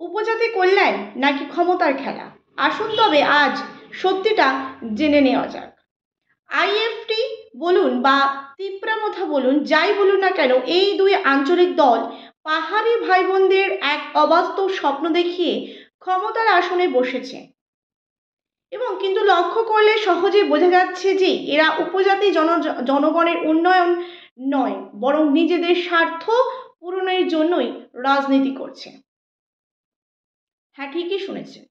উপজাতি কল্যাণ নাকি ক্ষমতার খেলা? আসুন তবে আজ সত্যিটা জেনে নেওয়া যাক। আইএফটি বলুন বা তিপ্রামথা বলুন, যাই বলুন না কেন, এই দুই আঞ্চলিক দল পাহাড়ি ভাই বোনদের এক অবাস্তব স্বপ্ন দেখিয়ে ক্ষমতার আসনে বসেছে। এবং কিন্তু লক্ষ্য করলে সহজেই বোঝা যাচ্ছে যে এরা উপজাতি জনগণের উন্নয়ন নয়, বরং নিজেদের স্বার্থ পূরণের জন্যই রাজনীতি করছে। হ্যাঁ, ঠিকই শুনেছেন।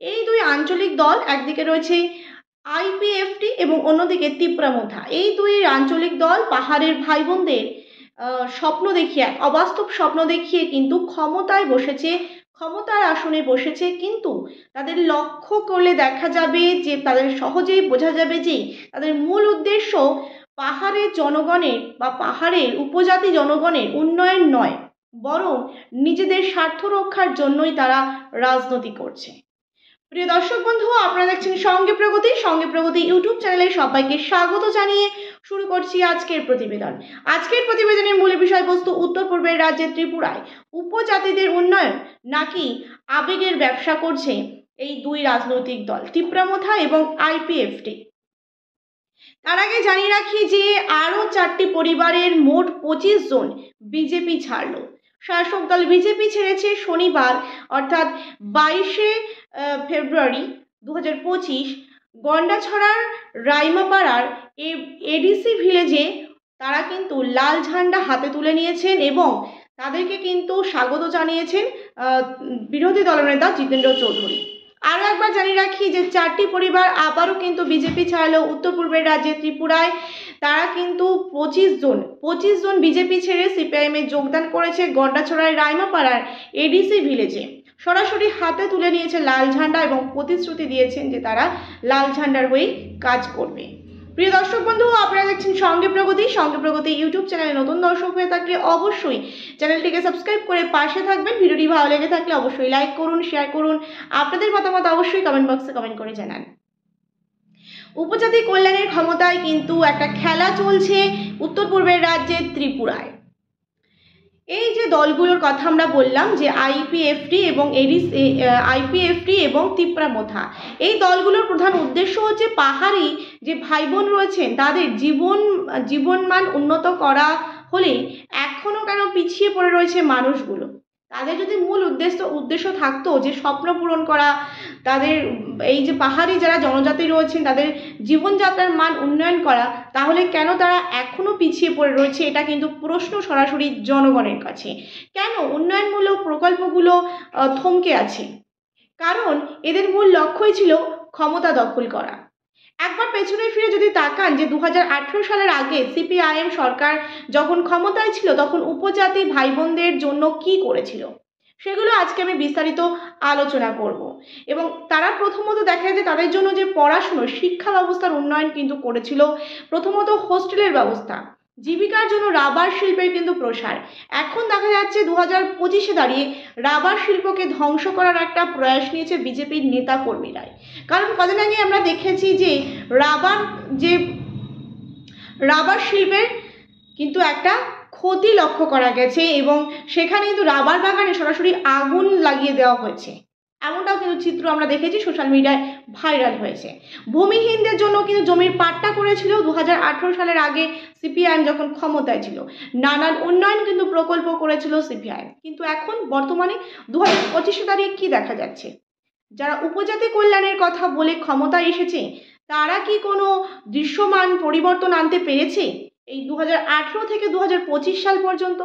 এই দুই আঞ্চলিক দল, একদিকে রয়েছে আইপিএফটি এবং অন্যদিকে তিপ্রামথা। এই দুই আঞ্চলিক দল পাহাড়ের ভাই বোনদের স্বপ্ন দেখিয়ে, এক অবাস্তব স্বপ্ন দেখিয়ে কিন্তু ক্ষমতায় বসেছে, ক্ষমতার আসনে বসেছে। কিন্তু তাদের লক্ষ্য করলে দেখা যাবে যে, তাদের সহজেই বোঝা যাবে যে তাদের মূল উদ্দেশ্য পাহাড়ের জনগণের বা পাহাড়ের উপজাতি জনগণের উন্নয়ন নয়, বরং নিজেদের স্বার্থ রক্ষার জন্যই তারা রাজনীতি করছে। প্রিয় দর্শক বন্ধু, আপনারা দেখছেন সঙ্গে প্রগতি ইউটিউব চ্যানেলে সবাইকে স্বাগত জানিয়ে শুরু করছি আজকের প্রতিবেদন। আজকের প্রতিবেদনের মূল বিষয়বস্তু: উত্তর পূর্বের রাজ্যে ত্রিপুরায় উপজাতিদের উন্নয়ন নাকি আবেগের ব্যবসা করছে এই দুই রাজনৈতিক দল, তিপ্রামথা এবং আইপিএফটি। তার আগে জানিয়ে রাখি যে আরও 4টি পরিবারের মোট 25 জন বিজেপি ছাড়ল। শাসক দল বিজেপি ছেড়েছে শনিবার অর্থাৎ 22শে ফেব্রুয়ারি 2025 গন্ডাছড়ার রাইমাপাড়ার এডিসি ভিলেজে তারা কিন্তু লাল ঝান্ডা হাতে তুলে নিয়েছেন এবং তাদেরকে কিন্তু স্বাগত জানিয়েছেন বিরোধী দলনেতা জিতেন্দ্র চৌধুরী। আরও একবার জানিয়ে রাখি যে 4টি পরিবার আবারও কিন্তু বিজেপি ছাড়লো উত্তর পূর্বের রাজ্যে ত্রিপুরায়। তারা কিন্তু 25 জন বিজেপি ছেড়ে সিপিআইএমে যোগদান করেছে গন্ডাছড়ায় রাইমাপাড়ার এডিসি ভিলেজে। সরাসরি হাতে তুলে নিয়েছে লাল ঝান্ডা এবং প্রতিশ্রুতি দিয়েছেন যে তারা লাল ঝান্ডার হয়েই কাজ করবে। প্রিয় দর্শক বন্ধু, আপনারা দেখছেন সঙ্গে প্রগতি ইউটিউব চ্যানেলে নতুন দর্শক হয়ে থাকলে অবশ্যই চ্যানেলটিকে সাবস্ক্রাইব করে পাশে থাকবেন। ভিডিওটি ভালো লেগে থাকলে অবশ্যই লাইক করুন, শেয়ার করুন, আপনাদের মতামত অবশ্যই কমেন্ট বক্সে কমেন্ট করে জানান। উপজাতি কল্যাণের ক্ষমতায় কিন্তু একটা খেলা চলছে উত্তর পূর্বের রাজ্যে ত্রিপুরায়। এই যে দলগুলোর কথা আমরা বললাম যে আইপিএফটি এবং তিপ্রামথা, এই দলগুলোর প্রধান উদ্দেশ্য হচ্ছে পাহাড়ি যে ভাই বোন রয়েছেন তাদের জীবনমান উন্নত করা হলে এখনও কেন পিছিয়ে পড়ে রয়েছে মানুষগুলো। তাদের যদি মূল উদ্দেশ্য থাকতো যে স্বপ্ন পূরণ করা, তাদের এই যে পাহাড়ি যারা জনজাতি রয়েছেন তাদের জীবনযাত্রার মান উন্নয়ন করা, তাহলে কেন তারা এখনও পিছিয়ে পড়ে রয়েছে? এটা কিন্তু প্রশ্ন সরাসরি জনগণের কাছে। কেন উন্নয়নমূলক প্রকল্পগুলো থমকে আছে? কারণ এদের মূল লক্ষ্যই ছিল ক্ষমতা দখল করা। একবার পেছনে ফিরে যদি তাকান যে 2018 সালের আগে সিপিআইএম সরকার যখন ক্ষমতায় ছিল তখন উপজাতি ভাই বোনদের জন্য কি করেছিল সেগুলো আজকে আমি বিস্তারিত আলোচনা করব। এবং তারা প্রথমত দেখা যায় যে তাদের জন্য যে পড়াশুনো শিক্ষা ব্যবস্থার উন্নয়ন কিন্তু করেছিল। প্রথমত হোস্টেলের ব্যবস্থা, জীবিকার জন্য রাবার শিল্পের কিন্তু প্রসার। এখন দেখা যাচ্ছে 2025-এ দাঁড়িয়ে রাবার শিল্পকে ধ্বংস করার একটা প্রয়াস নিয়েছে বিজেপির নেতা কর্মীরাই। কারণ কদিন আগে আমরা দেখেছি যে রাবার শিল্পের কিন্তু একটা ক্ষতি লক্ষ্য করা গেছে এবং সেখানে কিন্তু রাবার বাগানে সরাসরি আগুন লাগিয়ে দেওয়া হয়েছে, এমনটাও কিন্তু চিত্র আমরা দেখেছি, সোশ্যাল মিডিয়ায় ভাইরাল হয়েছে। ভূমিহীনদের জন্য কিন্তু জমির পাট্টা করেছিল 2018 সালের আগে সিপিআইএম যখন ক্ষমতায় ছিল। নানান উন্নয়ন কিন্তু প্রকল্প করেছিল সিপিআইএম। কিন্তু এখন বর্তমানে 2025-এ দাঁড়িয়ে কি দেখা যাচ্ছে? যারা উপজাতি কল্যাণের কথা বলে ক্ষমতায় এসেছে তারা কি কোনো দৃশ্যমান পরিবর্তন আনতে পেরেছে এই 2018 থেকে 2025 সাল পর্যন্ত?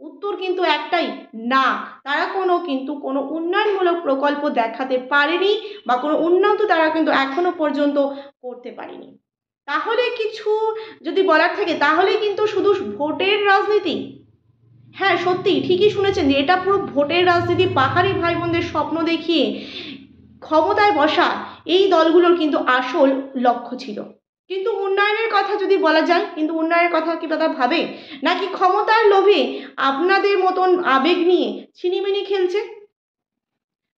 উত্তর কিন্তু একটাই, না। তারা কোনো উন্নয়নমূলক প্রকল্প দেখাতে পারেনি বা কোনো উন্নত তারা কিন্তু এখনো পর্যন্ত করতে পারেনি। তাহলে কিছু যদি বলার থাকে তাহলে কিন্তু শুধু ভোটের রাজনীতি। হ্যাঁ, সত্যি ঠিকই শুনেছেন যে এটা পুরো ভোটের রাজনীতি। পাহাড়ি ভাই বোনদের স্বপ্ন দেখিয়ে ক্ষমতায় বসা এই দলগুলোর কিন্তু আসল লক্ষ্য ছিল। কিন্তু উন্নয়নের কথা যদি বলা যায়, কিন্তু উন্নয়নের কথা কি তারা ভাবে? নাকি ক্ষমতার লোভে আপনাদের মতন আবেগ নিয়ে ছিনিমিনি খেলছে?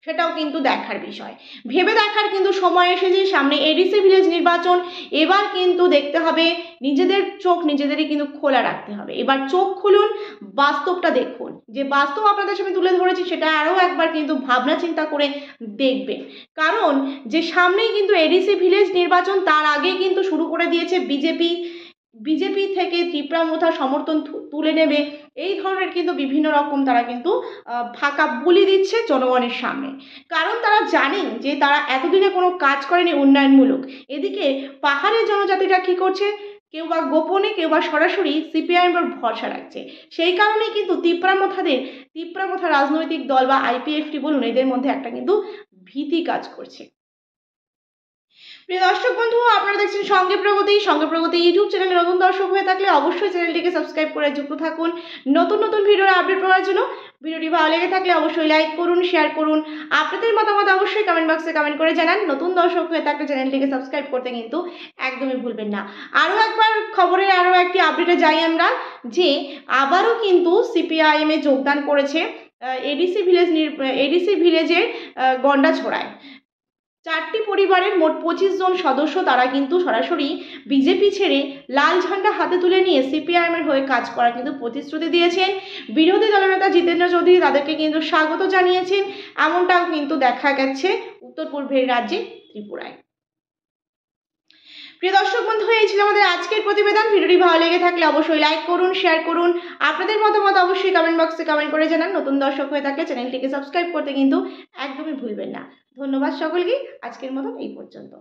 সেটাও কিন্তু দেখার বিষয়। ভেবে দেখার কিন্তু সময় এসেছে, সামনে এডিসি ভিলেজ নির্বাচন। এবার কিন্তু দেখতে হবে, নিজেদের চোখ নিজেদেরই কিন্তু খোলা রাখতে হবে। এবার চোখ খুলুন, বাস্তবটা দেখুন। যে বাস্তব আপনাদের সামনে তুলে ধরেছি সেটা আরও একবার কিন্তু ভাবনা চিন্তা করে দেখবেন। কারণ যে সামনেই কিন্তু এডিসি ভিলেজ নির্বাচন, তার আগে কিন্তু শুরু করে দিয়েছে বিজেপি থেকে তীব্রামথা সমর্থন তুলে নেবে, এই ধরনের কিন্তু বিভিন্ন রকম তারা কিন্তু ফাঁকা বুলি দিচ্ছে জনগণের সামনে। কারণ তারা জানেন যে তারা এতদিনে কোনো কাজ করেনি উন্নয়নমূলক। এদিকে পাহাড়ের জনজাতিরা কি করছে, কেউ বা গোপনে কেউ বা সরাসরি সিপিআইএমের ভরসা রাখছে। সেই কারণেই কিন্তু তীব্রামথা রাজনৈতিক দল বা আইপিএফটি বলুন, এদের মধ্যে একটা কিন্তু ভীতি কাজ করছে। প্রিয় দর্শক বন্ধু, আপনারা দেখছেন সঙ্গে প্রগতি ইউটিউব চ্যানেলে নতুন দর্শক হয়ে থাকলে অবশ্যই চ্যানেলটিকে সাবস্ক্রাইব করে যুক্ত থাকুন নতুন ভিডিওর আপডেট পাওয়ার জন্য। ভিডিওটি ভালো লেগে থাকলে অবশ্যই লাইক করুন, শেয়ার করুন। আপনাদের মতামত অবশ্যই কমেন্ট বক্সে কমেন্ট করে জানান। নতুন দর্শক হয়ে থাকলে চ্যানেলটিকে সাবস্ক্রাইব করতে কিন্তু একদমই ভুলবেন না। আরও একবার খবরের আরও একটি আপডেটে যাই আমরা, যে আবারও কিন্তু সিপিআইএমে যোগদান করেছে এডিসি ভিলেজের গন্ডাছড়ায়। 4টি পরিবারের মোট 25 জন সদস্য তারা কিন্তু সরাসরি বিজেপি ছেড়ে লাল ঝান্ডা হাতে তুলে নিয়ে সিপিআইএমের হয়ে কাজ করার কিন্তু প্রতিশ্রুতি দিয়েছেন। বিরোধী দলনেতা জিতেন্দ্র চৌধুরী তাদেরকে কিন্তু স্বাগত জানিয়েছেন, এমনটাও কিন্তু দেখা গেছে উত্তর পূর্বের রাজ্যে ত্রিপুরায়। প্রিয় দর্শক বন্ধু, এই ছিল আমাদের আজকের প্রতিবেদন। ভিডিওটি ভালো লেগে থাকলে অবশ্যই লাইক করুন, শেয়ার করুন। আপনাদের মতামত অবশ্যই কমেন্ট বক্সে কমেন্ট করে জানান। নতুন দর্শক হয়ে থাকলে চ্যানেলটিকে সাবস্ক্রাইব করতে কিন্তু একদমই ভুলবেন না। ধন্যবাদ সকলকে। আজকের মতো এই পর্যন্ত।